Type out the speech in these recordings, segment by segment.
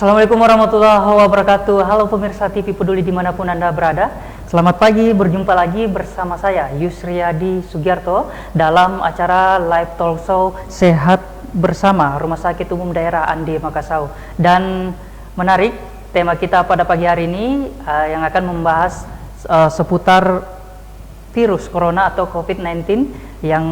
Assalamualaikum warahmatullahi wabarakatuh. Halo pemirsa TV Peduli dimanapun Anda berada. Selamat pagi, berjumpa lagi bersama saya Yusriyadi Sugiarto dalam acara live talk show Sehat Bersama Rumah Sakit Umum Daerah Andi Makassau. Dan menarik, tema kita pada pagi hari ini yang akan membahas seputar virus corona atau COVID-19 yang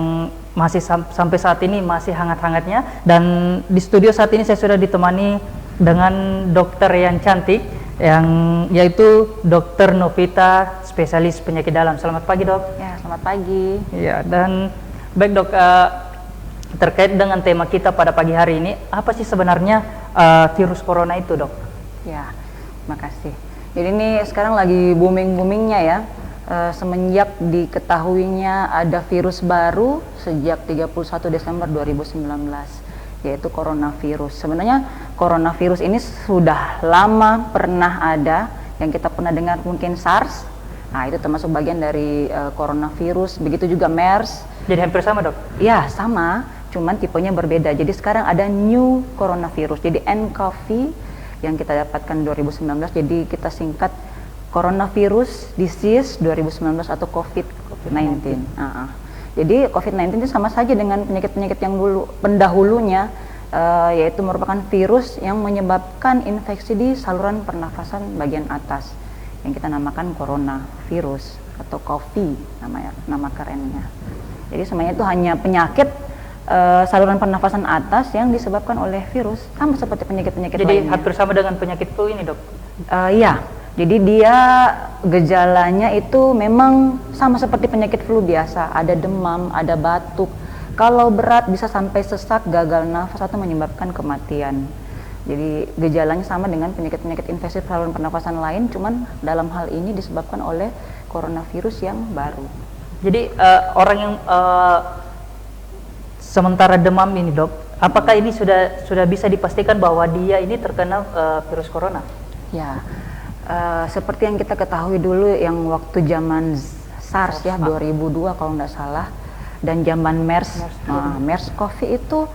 masih sampai saat ini masih hangat-hangatnya. Dan di studio saat ini saya sudah ditemani dengan dokter yang cantik, yang yaitu Dokter Novita, spesialis penyakit dalam. Selamat pagi, Dok. Ya, selamat pagi. Ya, dan baik, Dok, terkait dengan tema kita pada pagi hari ini, apa sih sebenarnya virus corona itu, Dok? Ya, makasih. Jadi ini sekarang lagi booming-boomingnya ya, semenjak diketahuinya ada virus baru sejak 31 Desember 2019. Yaitu coronavirus. Sebenarnya coronavirus ini sudah lama pernah ada, yang kita pernah dengar mungkin SARS. Nah, itu termasuk bagian dari coronavirus. Begitu juga MERS. Jadi hampir sama, Dok? Ya, sama, cuman tipenya berbeda. Jadi sekarang ada new coronavirus. Jadi nCoV yang kita dapatkan 2019. Jadi kita singkat coronavirus disease 2019 atau COVID-19. Jadi COVID-19 itu sama saja dengan penyakit-penyakit yang pendahulunya, yaitu merupakan virus yang menyebabkan infeksi di saluran pernafasan bagian atas, yang kita namakan coronavirus atau COVID nama kerennya. Jadi sebenarnya itu hanya penyakit saluran pernafasan atas yang disebabkan oleh virus, sama seperti penyakit-penyakit lainnya. Jadi hampir sama dengan penyakit flu ini, Dok? Iya. Jadi dia gejalanya itu memang sama seperti penyakit flu biasa, ada demam, ada batuk. Kalau berat bisa sampai sesak, gagal nafas atau menyebabkan kematian. Jadi gejalanya sama dengan penyakit-penyakit infeksi saluran pernafasan lain, cuman dalam hal ini disebabkan oleh coronavirus yang baru. Jadi orang yang sementara demam ini, Dok, apakah ini sudah bisa dipastikan bahwa dia ini terkena virus corona? Ya. Seperti yang kita ketahui dulu yang waktu zaman SARS ya 2002 kalau nggak salah, dan zaman MERS-CoV itu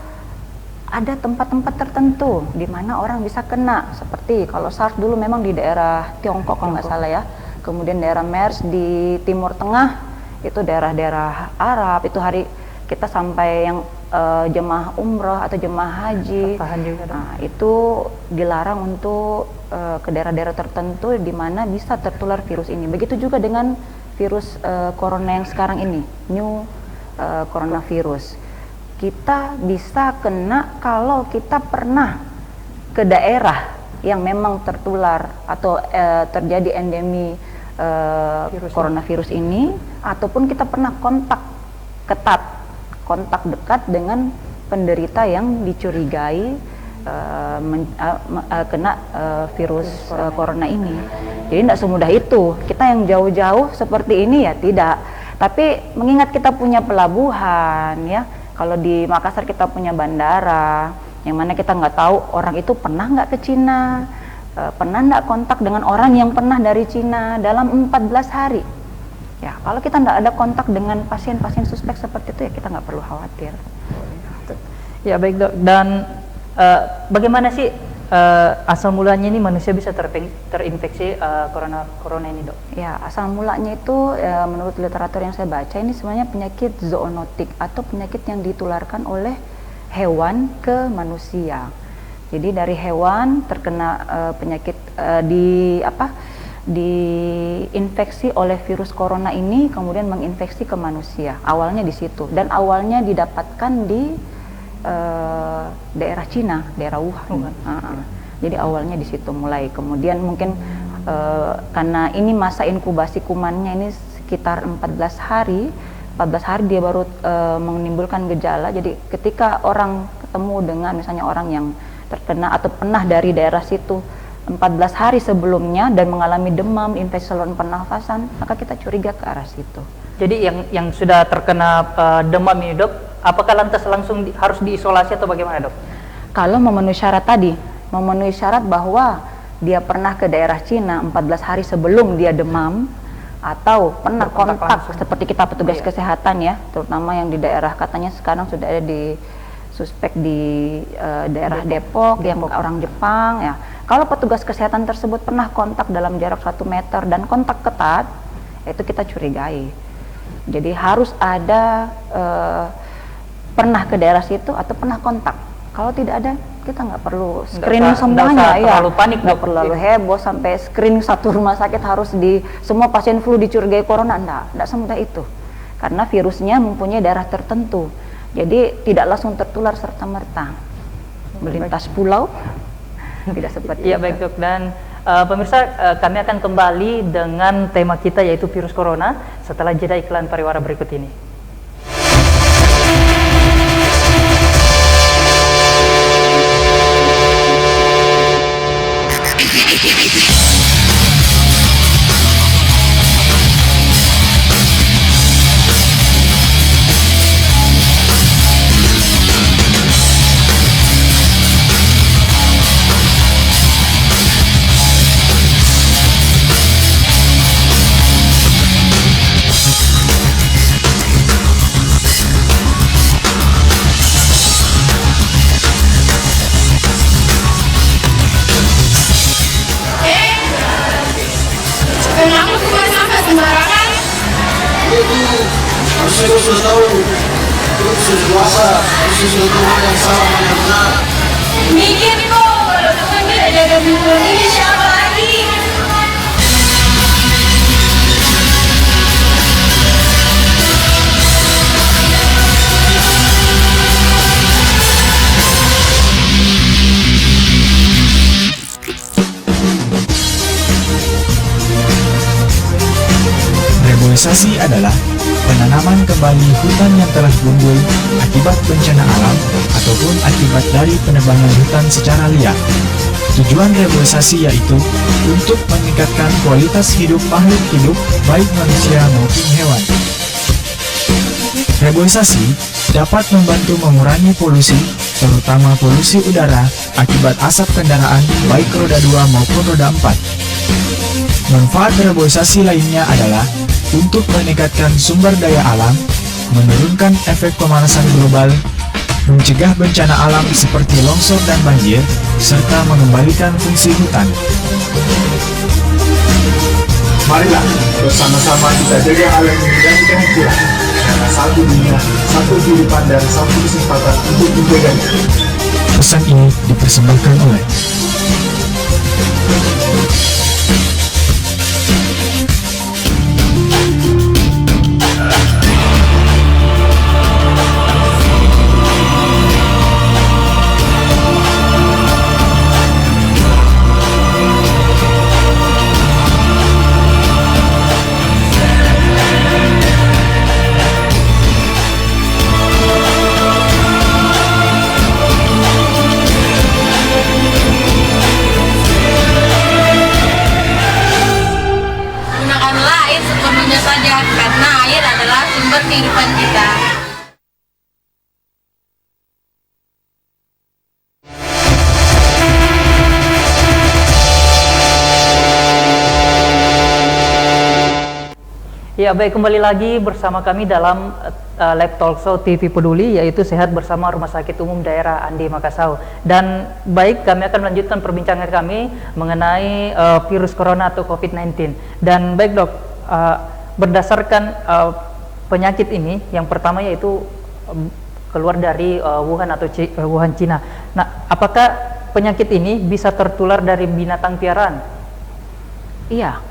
ada tempat-tempat tertentu di mana orang bisa kena. Seperti kalau SARS dulu memang di daerah Tiongkok kalau nggak salah ya, kemudian daerah MERS di Timur Tengah, itu daerah-daerah Arab. Itu hari kita sampai yang jemaah umroh atau jemaah haji, itu dilarang untuk ke daerah-daerah tertentu di mana bisa tertular virus ini. Begitu juga dengan virus corona yang sekarang ini, new coronavirus. Kita bisa kena kalau kita pernah ke daerah yang memang tertular atau terjadi endemi coronavirus ini, ataupun kita pernah kontak dekat dengan penderita yang dicurigai kena virus corona ini. Jadi tidak semudah itu. Kita yang jauh-jauh seperti ini ya tidak. Tapi mengingat kita punya pelabuhan ya, kalau di Makassar kita punya bandara, yang mana kita nggak tahu orang itu pernah nggak ke Cina, pernah nggak kontak dengan orang yang pernah dari Cina dalam 14 hari. Ya, kalau kita tidak ada kontak dengan pasien-pasien suspek seperti itu ya kita nggak perlu khawatir. Ya baik, Dok. Dan bagaimana sih asal mulanya ini manusia bisa terinfeksi corona ini, Dok? Ya, asal mulanya itu menurut literatur yang saya baca ini sebenarnya penyakit zoonotik atau penyakit yang ditularkan oleh hewan ke manusia. Jadi dari hewan terkena penyakit diinfeksi oleh virus corona ini, kemudian menginfeksi ke manusia. Awalnya di situ, dan awalnya didapatkan di daerah Cina, daerah Wuhan. Jadi awalnya di situ mulai. Kemudian mungkin karena ini masa inkubasi kumannya ini sekitar 14 hari dia baru menimbulkan gejala. Jadi ketika orang ketemu dengan misalnya orang yang terkena atau pernah dari daerah situ 14 hari sebelumnya dan mengalami demam, infeksi saluran pernafasan, maka kita curiga ke arah situ. Jadi yang sudah terkena demam ini, Dok, apakah lantas langsung harus diisolasi atau bagaimana, Dok? Kalau memenuhi syarat tadi, memenuhi syarat bahwa dia pernah ke daerah Cina 14 hari sebelum dia demam, atau pernah kontak seperti kita petugas kesehatan ya, terutama yang di daerah katanya sekarang sudah ada di suspek di daerah Depok yang orang Jepang ya. Kalau petugas kesehatan tersebut pernah kontak dalam jarak 1 meter dan kontak ketat, itu kita curigai. Jadi harus ada pernah ke daerah situ atau pernah kontak. Kalau tidak ada, kita nggak perlu screening semuanya ya. Terlalu panik, nggak perlu heboh sampai screening satu rumah sakit harus di semua pasien flu dicurigai corona, nggak semudah itu. Karena virusnya mempunyai daerah tertentu. Jadi tidak langsung tertular serta-merta. Melintas pulau tidak seperti Iya, itu. baik, Dok. Dan pemirsa, kami akan kembali dengan tema kita yaitu virus corona setelah jeda iklan pariwara berikut ini. Kenapa buang sampah sembarangan? Harusnya kau sudah tahu, kau sudah dewasa, kau sudah tahu mana yang salah, mana yang benar. Mikir kok, kalau Tuhan tidak jaga lingkungan ini siapa lagi? Reboisasi adalah penanaman kembali hutan yang telah gundul akibat bencana alam ataupun akibat dari penebangan hutan secara liar. Tujuan reboisasi yaitu untuk meningkatkan kualitas hidup makhluk hidup baik manusia maupun hewan. Reboisasi dapat membantu mengurangi polusi, terutama polusi udara akibat asap kendaraan baik roda 2 maupun roda 4. Manfaat reboisasi lainnya adalah untuk meningkatkan sumber daya alam, menurunkan efek pemanasan global, mencegah bencana alam seperti longsor dan banjir, serta mengembalikan fungsi hutan. Marilah bersama-sama kita jaga alam ini dan kehancuran. Karena satu dunia, satu kehidupan dan satu kesempatan untuk menjaganya. Pesan ini dipersembahkan oleh Gunakanlah air sepenuhnya saja, karena air adalah sumber kehidupan kita. Ya, baik, kembali lagi bersama kami dalam Live Talk Show TV Peduli, yaitu Sehat Bersama Rumah Sakit Umum Daerah Andi Makassau. Dan baik, kami akan melanjutkan perbincangan kami mengenai virus corona atau COVID-19. Dan baik, Dok, berdasarkan penyakit ini, yang pertama yaitu keluar dari Wuhan atau Wuhan Cina. Nah, apakah penyakit ini bisa tertular dari binatang piaraan? Iya,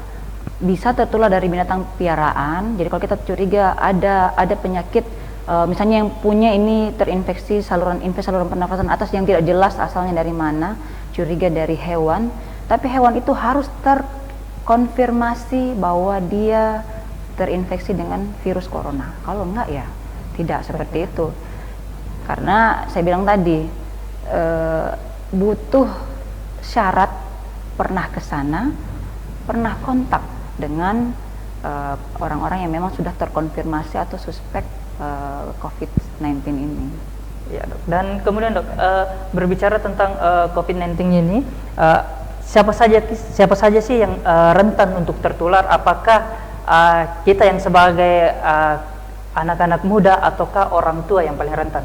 bisa tertular dari binatang piaraan. Jadi kalau kita curiga ada penyakit, misalnya yang punya ini terinfeksi saluran pernafasan atas yang tidak jelas asalnya dari mana, curiga dari hewan, tapi hewan itu harus terkonfirmasi bahwa dia terinfeksi dengan virus corona. Kalau enggak ya tidak seperti itu. Karena saya bilang tadi, butuh syarat pernah ke sana, pernah kontak dengan orang-orang yang memang sudah terkonfirmasi atau suspek COVID-19 ini. Ya, Dok. Dan kemudian Dok, berbicara tentang COVID-19 ini, siapa saja sih yang rentan untuk tertular? Apakah kita yang sebagai anak-anak muda ataukah orang tua yang paling rentan?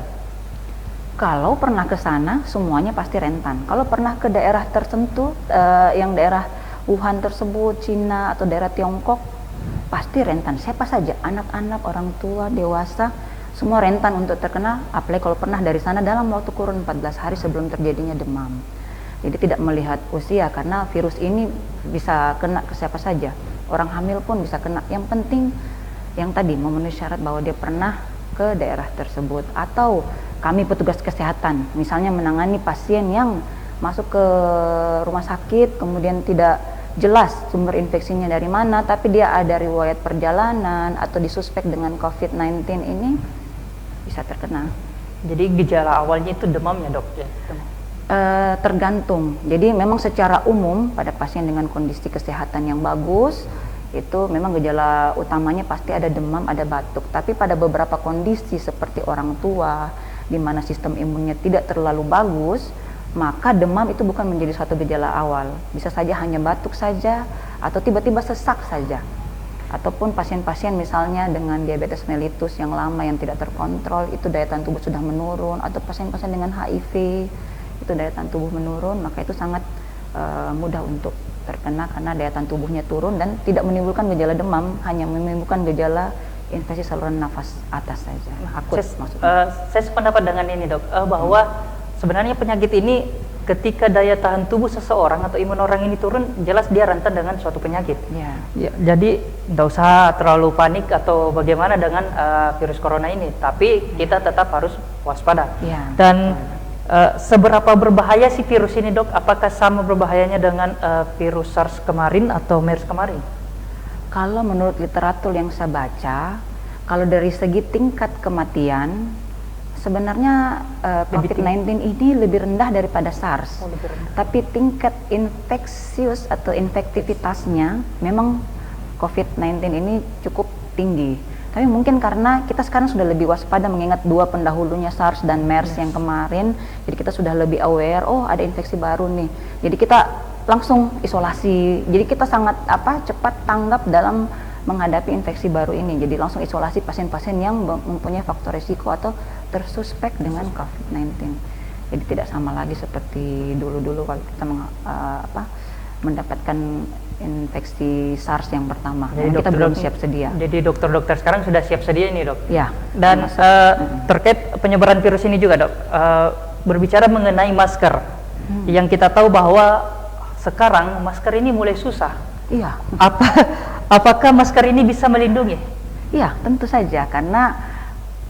Kalau pernah ke sana, semuanya pasti rentan. Kalau pernah ke daerah tertentu, yang daerah Wuhan tersebut, Cina atau daerah Tiongkok, pasti rentan. Siapa saja, anak-anak, orang tua, dewasa, semua rentan untuk terkena. Apalagi kalau pernah dari sana dalam waktu kurun 14 hari sebelum terjadinya demam. Jadi tidak melihat usia, karena virus ini bisa kena ke siapa saja. Orang hamil pun bisa kena. Yang penting yang tadi memenuhi syarat bahwa dia pernah ke daerah tersebut, atau kami petugas kesehatan misalnya menangani pasien yang masuk ke rumah sakit kemudian tidak jelas sumber infeksinya dari mana, tapi dia ada riwayat perjalanan atau disuspek dengan COVID-19 ini, bisa terkena. Jadi gejala awalnya itu demam ya, Dok? Ya? Tergantung. Jadi memang secara umum pada pasien dengan kondisi kesehatan yang bagus itu memang gejala utamanya pasti ada demam, ada batuk. Tapi pada beberapa kondisi seperti orang tua di mana sistem imunnya tidak terlalu bagus, maka demam itu bukan menjadi suatu gejala awal. Bisa saja hanya batuk saja atau tiba-tiba sesak saja. Ataupun pasien-pasien misalnya dengan diabetes mellitus yang lama yang tidak terkontrol, itu daya tahan tubuh sudah menurun, atau pasien-pasien dengan HIV itu daya tahan tubuh menurun, maka itu sangat mudah untuk terkena karena daya tahan tubuhnya turun dan tidak menimbulkan gejala demam, hanya menimbulkan gejala infeksi saluran nafas atas saja, akut maksudnya. Saya sependapat dengan ini, Dok, bahwa sebenarnya penyakit ini ketika daya tahan tubuh seseorang atau imun orang ini turun, jelas dia rentan dengan suatu penyakit. Ya, jadi tidak usah terlalu panik atau bagaimana dengan virus corona ini, tapi kita tetap harus waspada. Ya. Dan seberapa berbahaya sih virus ini, Dok? Apakah sama berbahayanya dengan virus SARS kemarin atau MERS kemarin? Kalau menurut literatur yang saya baca, kalau dari segi tingkat kematian, sebenarnya COVID-19 ini lebih rendah daripada SARS. Tapi tingkat infeksius atau infektivitasnya memang COVID-19 ini cukup tinggi. Tapi mungkin karena kita sekarang sudah lebih waspada mengingat dua pendahulunya SARS dan MERS yang kemarin, jadi kita sudah lebih aware, oh ada infeksi baru nih. Jadi kita langsung isolasi. Jadi kita sangat cepat tanggap dalam menghadapi infeksi baru ini. Jadi langsung isolasi pasien-pasien yang mempunyai faktor risiko atau tersuspek dengan COVID-19. Jadi tidak sama lagi seperti dulu-dulu kalau kita mendapatkan infeksi SARS yang pertama. Jadi kita belum siap sedia. Jadi dokter-dokter sekarang sudah siap sedia ini, Dok? Ya. Dan terkait penyebaran virus ini juga, Dok, berbicara mengenai masker, yang kita tahu bahwa sekarang masker ini mulai susah. Iya. Apakah masker ini bisa melindungi? Iya, tentu saja, karena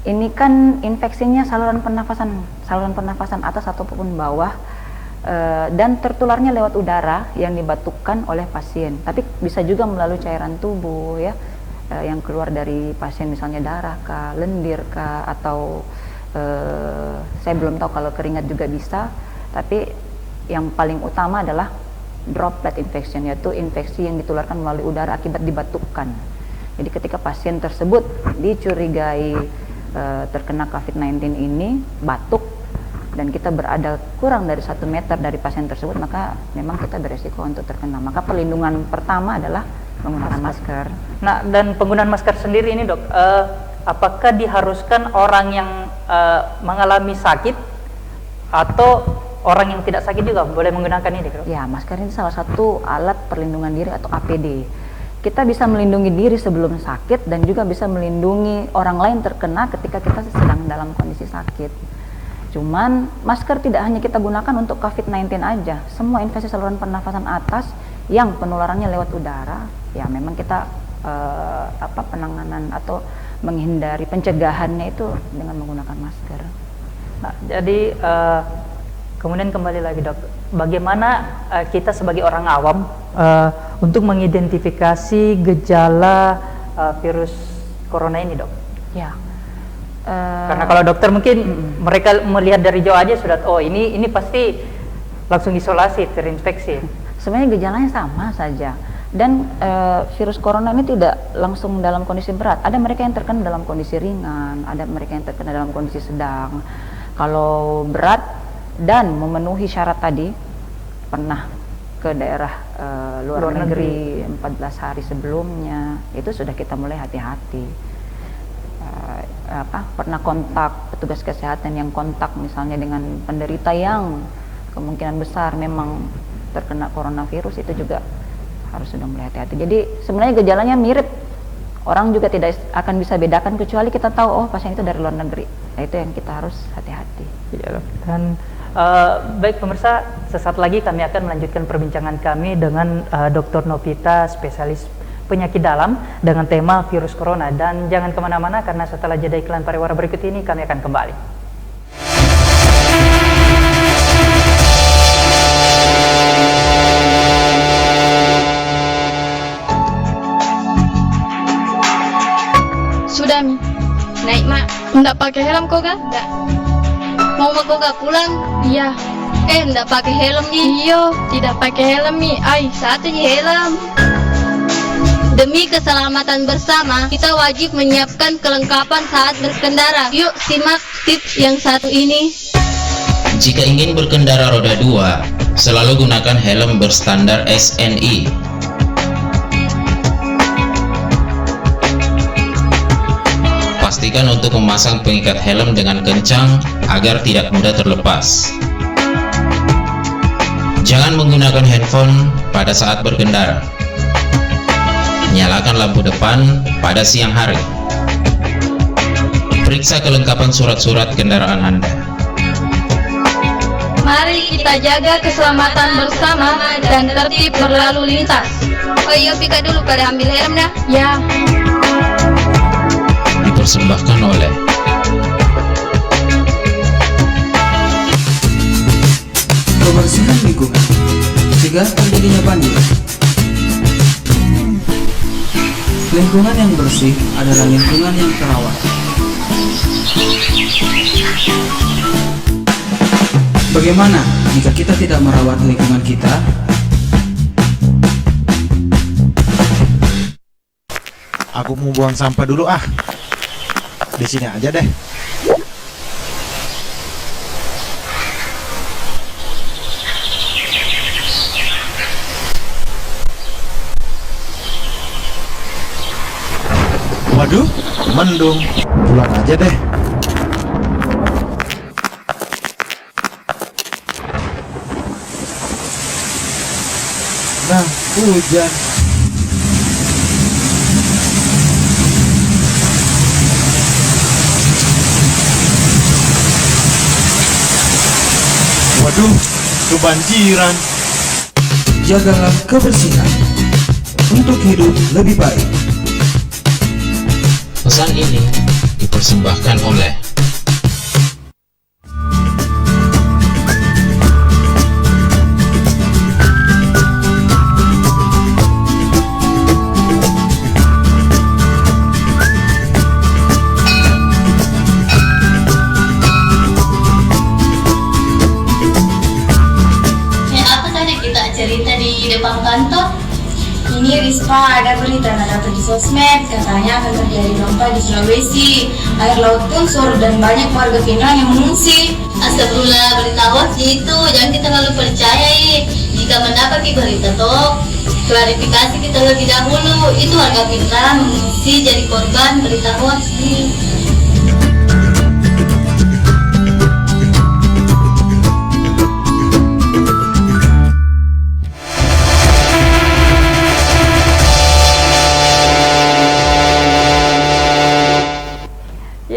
ini kan infeksinya saluran pernafasan atas ataupun bawah, dan tertularnya lewat udara yang dibatukan oleh pasien. Tapi bisa juga melalui cairan tubuh ya, yang keluar dari pasien, misalnya darah kah, lendir kah, atau saya belum tahu kalau keringat juga bisa. Tapi yang paling utama adalah droplet infection, yaitu infeksi yang ditularkan melalui udara akibat dibatukan. Jadi ketika pasien tersebut dicurigai terkena COVID-19 ini, batuk, dan kita berada kurang dari 1 meter dari pasien tersebut, maka memang kita beresiko untuk terkena. Maka perlindungan pertama adalah menggunakan masker. Nah, dan penggunaan masker sendiri ini, Dok, apakah diharuskan orang yang mengalami sakit atau orang yang tidak sakit juga boleh menggunakan ini, Dok? Ya, masker ini salah satu alat perlindungan diri atau APD. Kita bisa melindungi diri sebelum sakit dan juga bisa melindungi orang lain terkena ketika kita sedang dalam kondisi sakit. Cuman masker tidak hanya kita gunakan untuk COVID-19 aja. Semua infeksi saluran pernafasan atas yang penularannya lewat udara, ya memang kita penanganan atau menghindari pencegahannya itu dengan menggunakan masker. Nah, jadi kemudian kembali lagi, Dok, bagaimana kita sebagai orang awam untuk mengidentifikasi gejala virus corona ini, Dok? Ya. Karena kalau dokter mungkin mereka melihat dari jauh aja sudah, oh ini pasti langsung isolasi, terinfeksi. Sebenarnya gejalanya sama saja. Dan virus corona ini tidak langsung dalam kondisi berat. Ada mereka yang terkena dalam kondisi ringan, ada mereka yang terkena dalam kondisi sedang. Kalau berat dan memenuhi syarat tadi, pernah ke daerah luar negeri 14 hari sebelumnya, itu sudah kita mulai hati-hati. Pernah kontak petugas kesehatan yang kontak misalnya dengan penderita yang kemungkinan besar memang terkena coronavirus, itu juga harus sudah mulai hati-hati. Jadi sebenarnya gejalanya mirip, orang juga tidak akan bisa bedakan kecuali kita tahu oh pasien itu dari luar negeri. Nah, itu yang kita harus hati-hati. Iya, dan baik pemirsa, sesaat lagi kami akan melanjutkan perbincangan kami dengan Dr. Novita, spesialis penyakit dalam dengan tema virus corona. Dan jangan kemana-mana karena setelah jeda iklan pariwara berikut ini kami akan kembali. Sudah Mi, naik mak. Nggak pakai helm kok gak? Nggak. Mau kok gak pulang? Iya. Nggak pakai helm Mi. Iyo, tidak pakai helm Mi. Satu helm. Demi keselamatan bersama, kita wajib menyiapkan kelengkapan saat berkendara. Yuk simak tips yang satu ini. Jika ingin berkendara roda 2, selalu gunakan helm berstandar SNI. Pastikan untuk memasang pengikat helm dengan kencang agar tidak mudah terlepas. Jangan menggunakan handphone pada saat berkendara. Nyalakan lampu depan pada siang hari. Periksa kelengkapan surat-surat kendaraan Anda. Mari kita jaga keselamatan bersama dan tertib berlalu lintas. Oh iya, Pika dulu pada ambil helm dah. Ya. Dipersembahkan oleh kebersihan lingkungan, cegah terjadinya banjir. Lingkungan yang bersih adalah lingkungan yang terawat. Bagaimana jika kita tidak merawat lingkungan kita? Aku mau buang sampah dulu ah. Di sini aja deh. Waduh, mendung. Pulang aja deh. Nah, hujan. Waduh, kebanjiran. Jagalah kebersihan untuk hidup lebih baik. Pesan ini dipersembahkan oleh cerita di depan kantor. Ini Rispa, ada berita dapat di sosmed, katanya akan terjadi gempa di Sulawesi. Air laut pun surut dan banyak warga Pinang yang mengungsi. Astagfirullah, berita hoax itu jangan kita terlalu percayai. Jika mendapat berita toh, klarifikasi kita lebih dahulu. Itu warga Pinang mengungsi jadi korban berita hoax ini.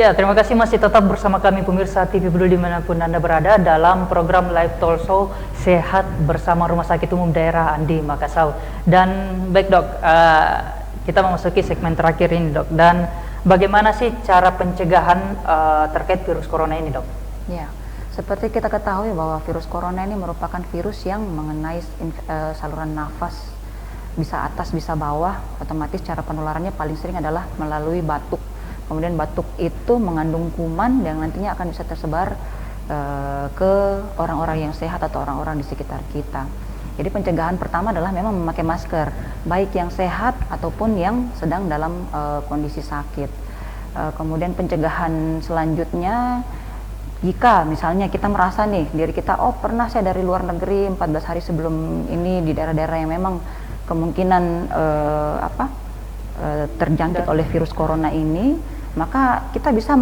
Ya, terima kasih masih tetap bersama kami pemirsa TV Peduli dimanapun Anda berada dalam program Live Talk Show Sehat bersama Rumah Sakit Umum Daerah Andi Makassau. Dan baik dok, kita memasuki segmen terakhir ini dok. Dan bagaimana sih cara pencegahan terkait virus corona ini dok? Ya, seperti kita ketahui bahwa virus corona ini merupakan virus yang mengenai saluran nafas, bisa atas bisa bawah. Otomatis cara penularannya paling sering adalah melalui batuk. Kemudian batuk itu mengandung kuman yang nantinya akan bisa tersebar ke orang-orang yang sehat atau orang-orang di sekitar kita. Jadi pencegahan pertama adalah memang memakai masker, baik yang sehat ataupun yang sedang dalam kondisi sakit. Kemudian pencegahan selanjutnya, jika misalnya kita merasa nih diri kita, oh pernah saya dari luar negeri 14 hari sebelum ini di daerah-daerah yang memang kemungkinan terjangkit oleh virus corona ini, maka kita bisa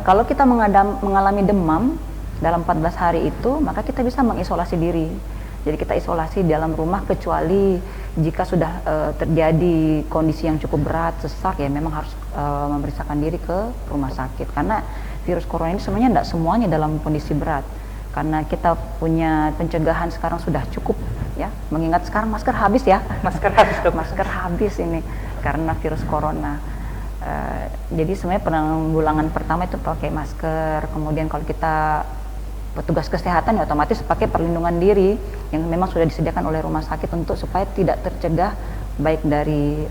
kalau kita mengalami demam dalam 14 hari itu, maka kita bisa mengisolasi diri. Jadi kita isolasi dalam rumah, kecuali jika sudah terjadi kondisi yang cukup berat, sesak, ya memang harus memeriksakan diri ke rumah sakit. Karena virus corona ini sebenarnya tidak semuanya dalam kondisi berat. Karena kita punya pencegahan sekarang sudah cukup, ya. Mengingat sekarang masker habis ya, masker habis ini karena virus corona. Jadi sebenarnya penanggulangan pertama itu pakai masker. Kemudian kalau kita petugas kesehatan, ya otomatis pakai perlindungan diri yang memang sudah disediakan oleh rumah sakit untuk supaya tidak tercegah baik dari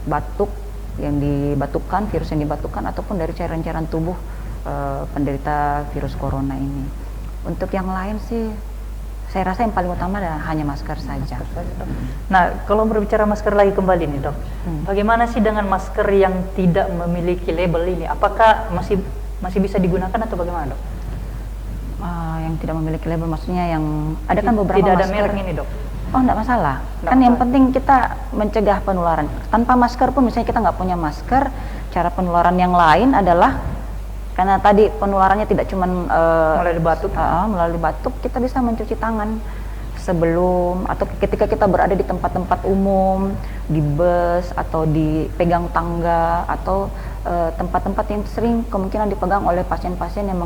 batuk yang dibatukkan, virus yang dibatukkan, ataupun dari cairan-cairan tubuh penderita virus corona ini. Untuk yang lain sih saya rasa yang paling utama adalah hanya masker saja. Nah, kalau berbicara masker lagi kembali nih dok, bagaimana sih dengan masker yang tidak memiliki label ini? Apakah masih bisa digunakan atau bagaimana dok? Yang tidak memiliki label maksudnya yang ada kan beberapa tidak masker. ada merek ini dok? Oh, enggak masalah. Kan yang penting kita mencegah penularan. Tanpa masker pun, misalnya kita nggak punya masker, cara penularan yang lain adalah karena tadi penularannya tidak cuma melalui batuk, kita bisa mencuci tangan sebelum atau ketika kita berada di tempat-tempat umum, di bus atau di pegang tangga atau tempat-tempat yang sering kemungkinan dipegang oleh pasien-pasien yang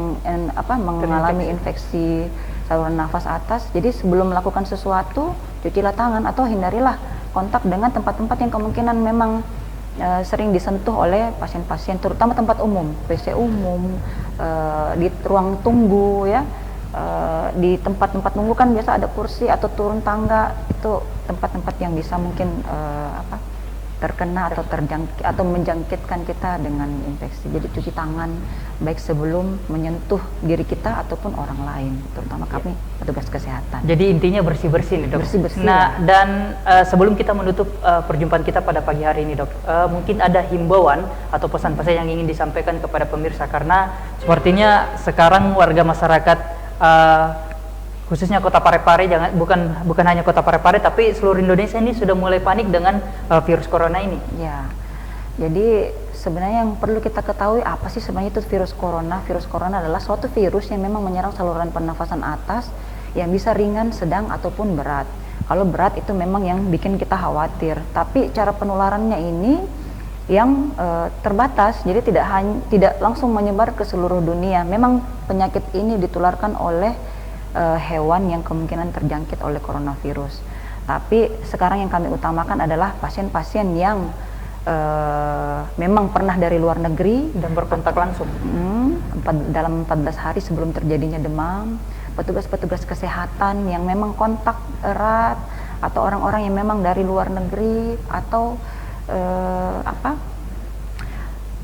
mengalami infeksi saluran nafas atas. Jadi sebelum melakukan sesuatu, cucilah tangan atau hindarilah kontak dengan tempat-tempat yang kemungkinan memang sering disentuh oleh pasien-pasien, terutama tempat umum, WC umum, di ruang tunggu, ya, di tempat-tempat tunggu kan biasa ada kursi atau turun tangga, itu tempat-tempat yang bisa mungkin terkena atau terjangkit atau menjangkitkan kita dengan infeksi. Jadi cuci tangan baik sebelum menyentuh diri kita ataupun orang lain, terutama kami petugas kesehatan. Jadi intinya bersih-bersih nih dok. Bersih-bersih. Nah, dan sebelum kita menutup perjumpaan kita pada pagi hari ini dok, mungkin ada himbauan atau pesan-pesan yang ingin disampaikan kepada pemirsa, karena sepertinya sekarang warga masyarakat khususnya Kota Parepare, bukan hanya Kota Parepare tapi seluruh Indonesia ini sudah mulai panik dengan virus corona ini. Ya, jadi sebenarnya yang perlu kita ketahui apa sih sebenarnya itu virus corona. Virus corona adalah suatu virus yang memang menyerang saluran pernafasan atas yang bisa ringan, sedang ataupun berat. Kalau berat itu memang yang bikin kita khawatir. Tapi cara penularannya ini yang terbatas, jadi tidak langsung menyebar ke seluruh dunia. Memang penyakit ini ditularkan oleh hewan yang kemungkinan terjangkit oleh coronavirus. Tapi sekarang yang kami utamakan adalah pasien-pasien yang memang pernah dari luar negeri dan berkontak langsung dalam 14 hari sebelum terjadinya demam, petugas-petugas kesehatan yang memang kontak erat, atau orang-orang yang memang dari luar negeri, atau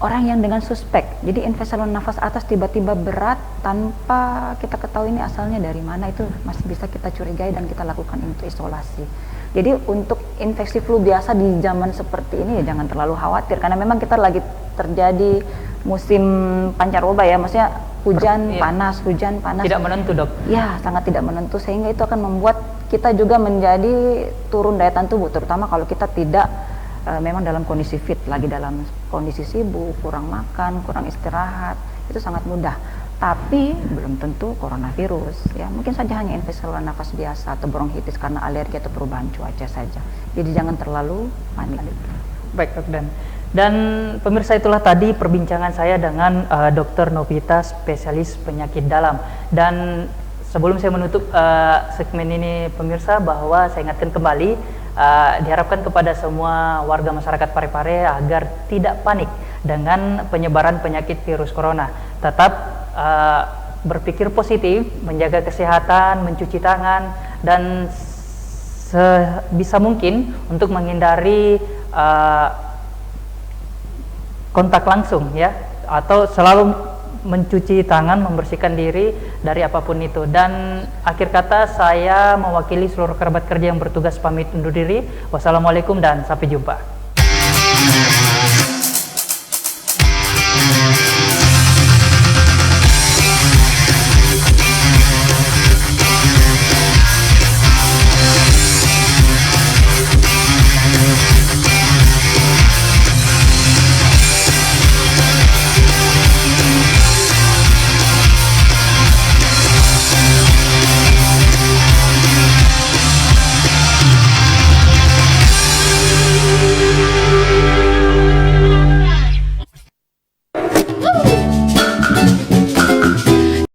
orang yang dengan suspek, jadi infeksi saluran nafas atas tiba-tiba berat tanpa kita ketahui ini asalnya dari mana, itu masih bisa kita curigai dan kita lakukan untuk isolasi. Jadi untuk infeksi flu biasa di zaman seperti ini ya jangan terlalu khawatir, karena memang kita lagi terjadi musim pancaroba ya, maksudnya hujan panas, hujan panas. Tidak menentu dok? Ya, sangat tidak menentu, sehingga itu akan membuat kita juga menjadi turun daya tahan tubuh, terutama kalau kita tidak memang dalam kondisi fit, lagi dalam kondisi sibuk, kurang makan, kurang istirahat, itu sangat mudah. Tapi belum tentu coronavirus, ya mungkin saja hanya infeksi saluran nafas biasa atau bronkitis karena alergi atau perubahan cuaca saja. Jadi jangan terlalu panik. Baik dok, dan pemirsa, itulah tadi perbincangan saya dengan Dr. Novita, spesialis penyakit dalam. Dan sebelum saya menutup segmen ini pemirsa, bahwa saya ingatkan kembali, diharapkan kepada semua warga masyarakat Parepare agar tidak panik dengan penyebaran penyakit virus corona. Tetap berpikir positif, menjaga kesehatan, mencuci tangan, dan sebisa mungkin untuk menghindari kontak langsung, ya, atau selalu mencuci tangan, membersihkan diri dari apapun itu. Dan akhir kata, saya mewakili seluruh kerabat kerja yang bertugas pamit undur diri. Wassalamualaikum dan sampai jumpa.